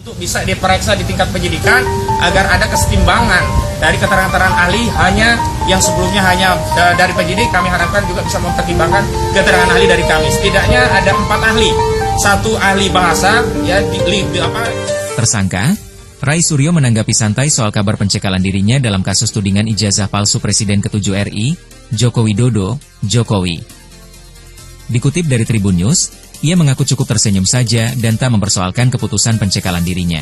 untuk bisa diperiksa di tingkat penyidikan agar ada kesetimbangan dari keterangan ahli hanya yang sebelumnya hanya dari penyidik. Kami harapkan juga bisa mempertimbangkan keterangan ahli dari kami. Setidaknya ada 4 ahli, 1 ahli bahasa ya Tersangka Rai Suryo menanggapi santai soal kabar pencekalan dirinya dalam kasus tudingan ijazah palsu Presiden ke-7 RI, Joko Widodo, Jokowi. Dikutip dari Tribun News, ia mengaku cukup tersenyum saja dan tak mempersoalkan keputusan pencekalan dirinya.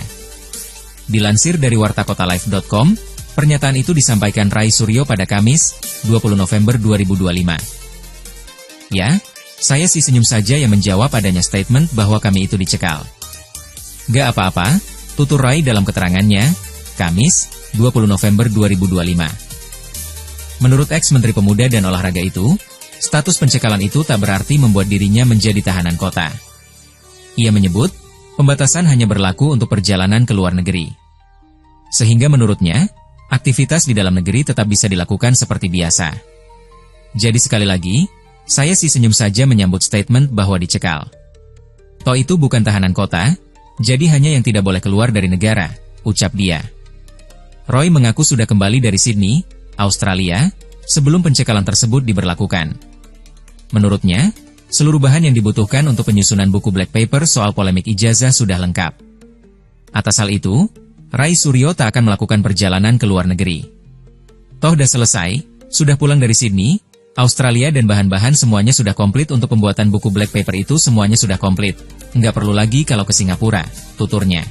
Dilansir dari wartakotalive.com, pernyataan itu disampaikan Rai Suryo pada Kamis, 20 November 2025. Ya, saya sih senyum saja yang menjawab adanya statement bahwa kami itu dicekal. Gak apa-apa, tutur Rai dalam keterangannya, Kamis, 20 November 2025. Menurut ex-Menteri Pemuda dan Olahraga itu, status pencekalan itu tak berarti membuat dirinya menjadi tahanan kota. Ia menyebut, pembatasan hanya berlaku untuk perjalanan ke luar negeri. Sehingga menurutnya, aktivitas di dalam negeri tetap bisa dilakukan seperti biasa. Jadi sekali lagi, saya sih senyum saja menyambut statement bahwa dicekal. Toh itu bukan tahanan kota, jadi hanya yang tidak boleh keluar dari negara, ucap dia. Roy mengaku sudah kembali dari Sydney, Australia, sebelum pencekalan tersebut diberlakukan. Menurutnya, seluruh bahan yang dibutuhkan untuk penyusunan buku Black Paper soal polemik ijazah sudah lengkap. Atas hal itu, Rai Suryo tak akan melakukan perjalanan ke luar negeri. Toh dah selesai, sudah pulang dari Sydney, Australia dan bahan-bahan semuanya sudah komplit untuk pembuatan buku Black Paper itu semuanya sudah komplit. Nggak perlu lagi kalau ke Singapura, tuturnya.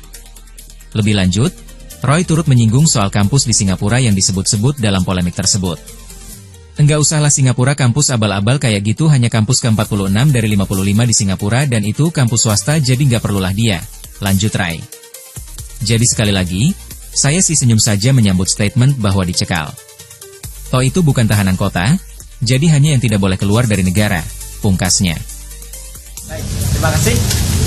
Lebih lanjut, Roy turut menyinggung soal kampus di Singapura yang disebut-sebut dalam polemik tersebut. Enggak usahlah Singapura kampus abal-abal kayak gitu, hanya kampus ke-46 dari 55 di Singapura dan itu kampus swasta, jadi nggak perlulah dia, lanjut Rai. Jadi sekali lagi, saya sih senyum saja menyambut statement bahwa dicekal. Toh itu bukan tahanan kota, jadi hanya yang tidak boleh keluar dari negara, pungkasnya. Baik, terima kasih.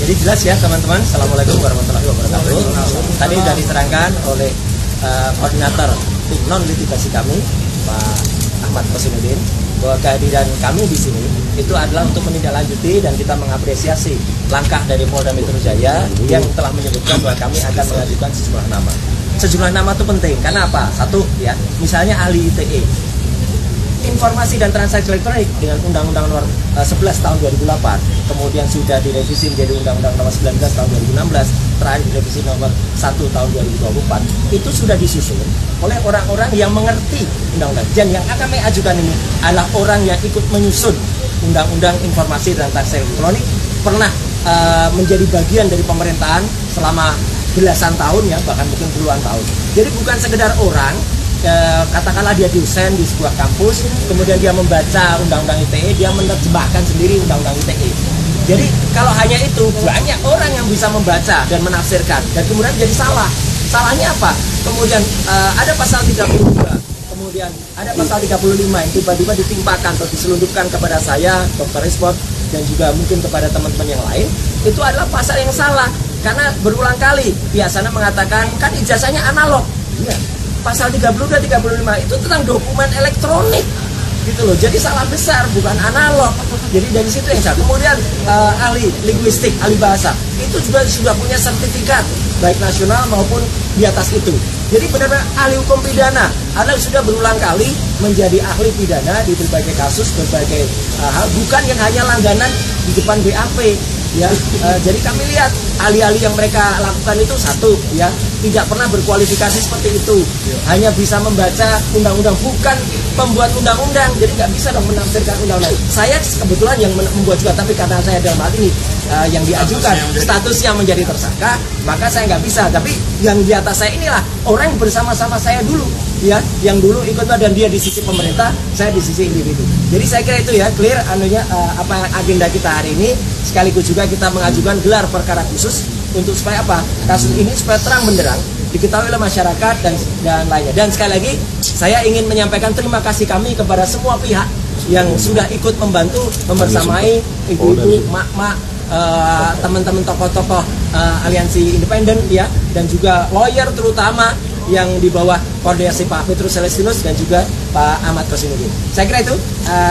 Jadi jelas ya teman-teman. Assalamualaikum warahmatullahi wabarakatuh. Tadi sudah diterangkan oleh koordinator tim non litigasi kami, Pak Ahmad Kosinuddin, bahwa kehadiran kami di sini itu adalah untuk menindaklanjuti dan kita mengapresiasi langkah dari Polda Metro Jaya yang telah menyebutkan bahwa kami akan mengajukan sejumlah nama. Sejumlah nama itu penting karena apa? Satu ya, misalnya ahli ITE. Informasi dan transaksi elektronik dengan Undang-Undang Nomor 11 Tahun 2008, kemudian sudah direvisi menjadi Undang-Undang Nomor 19 Tahun 2016, terakhir direvisi Nomor 1 Tahun 2024, itu sudah disusun oleh orang-orang yang mengerti undang-undang. Dan yang akan kami ajukan ini adalah orang yang ikut menyusun Undang-Undang Informasi dan Transaksi Elektronik, pernah menjadi bagian dari pemerintahan selama belasan tahun ya, bahkan mungkin puluhan tahun. Jadi bukan sekedar orang, katakanlah dia dosen di sebuah kampus, kemudian dia membaca Undang-Undang ITE, dia menerjemahkan sendiri Undang-Undang ITE. Jadi kalau hanya itu, banyak orang yang bisa membaca dan menafsirkan, dan kemudian jadi salah. Salahnya apa? Kemudian ada pasal 32, kemudian ada pasal 35 yang tiba-tiba ditimpakan atau diselundupkan kepada saya, Dr. Resport, dan juga mungkin kepada teman-teman yang lain. Itu adalah pasal yang salah, karena berulang kali biasanya mengatakan, kan ijazahnya analog. Ya. Pasal 32 dan 35 itu tentang dokumen elektronik gitu loh. Jadi salah besar, bukan analog. Jadi dari situ yang salah. Kemudian ahli linguistik, ahli bahasa, itu juga sudah punya sertifikat baik nasional maupun di atas itu. Jadi benar-benar ahli hukum pidana, adalah sudah berulang kali menjadi ahli pidana di berbagai kasus, berbagai hal, bukan yang hanya langganan di depan BAP. Ya, jadi kami lihat ahli-ahli yang mereka lakukan itu satu ya, tidak pernah berkualifikasi seperti itu, hanya bisa membaca undang-undang, bukan pembuat undang-undang, jadi nggak bisa dong menafsirkan undang-undang. Saya kebetulan yang membuat juga, tapi karena saya dalam hal ini yang diajukan statusnya menjadi tersangka, maka saya nggak bisa. Tapi yang di atas saya inilah orang yang bersama-sama saya dulu ya, yang dulu ikut dan dia di sisi pemerintah, saya di sisi individu. Jadi saya kira itu ya, clear anunya apa agenda kita hari ini. Sekaligus juga kita mengajukan gelar perkara khusus untuk supaya apa? Kasus ini supaya terang benderang diketahui oleh masyarakat dan lainnya. Dan sekali lagi saya ingin menyampaikan terima kasih kami kepada semua pihak yang sudah ikut membantu membersamai ibu-ibu, mak-mak, teman-teman tokoh-tokoh aliansi independen ya, dan juga lawyer terutama yang di bawah koordinasi Pak Petrus Celestinus dan juga Pak Ahmad Kosinudin. Saya kira itu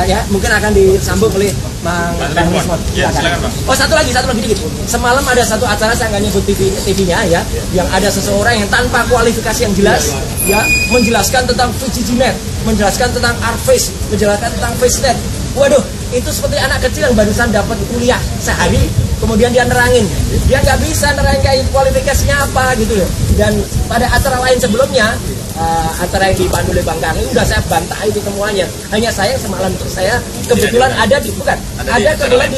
ya mungkin akan disambung oleh Mang Desmond. Ya, silakan, Pak. Oh, satu lagi dikit. Semalam ada satu acara, saya nggak nyebut TV-nya ya, yang ada seseorang yang tanpa kualifikasi yang jelas ya menjelaskan tentang VGGNet, menjelaskan tentang ARFACE, menjelaskan tentang FaceNet. Waduh, itu seperti anak kecil yang barusan dapat kuliah sehari, kemudian dia nerangin. Dia nggak bisa nerangin kayak kualifikasinya apa gitu loh. Dan pada acara lain sebelumnya, acara yang dipandu oleh Bang Karni, udah saya bantah itu semuanya. Hanya sayang semalam itu saya kebetulan ada di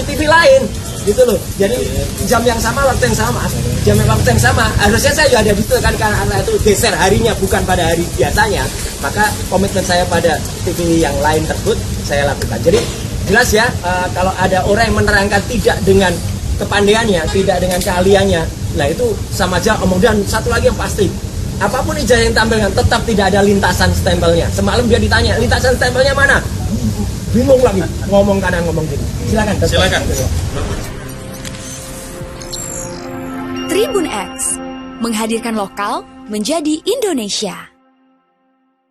TV lain gitu loh. Jadi jam yang sama, waktu yang sama, harusnya saya juga ada di situ kan, karena itu geser harinya bukan pada hari biasanya. Maka komitmen saya pada TV yang lain tersebut saya lakukan. Jadi jelas ya, kalau ada orang yang menerangkan tidak dengan kepandaiannya, tidak dengan keahliannya, nah itu sama aja omong. Dan satu lagi yang pasti, apapun ijazah yang tampilkan tetap tidak ada lintasan stempelnya. Semalam dia ditanya, lintasan stempelnya mana? Bingung lagi, ngomong kanan ngomong kiri. Silakan. Tribun X menghadirkan lokal menjadi Indonesia.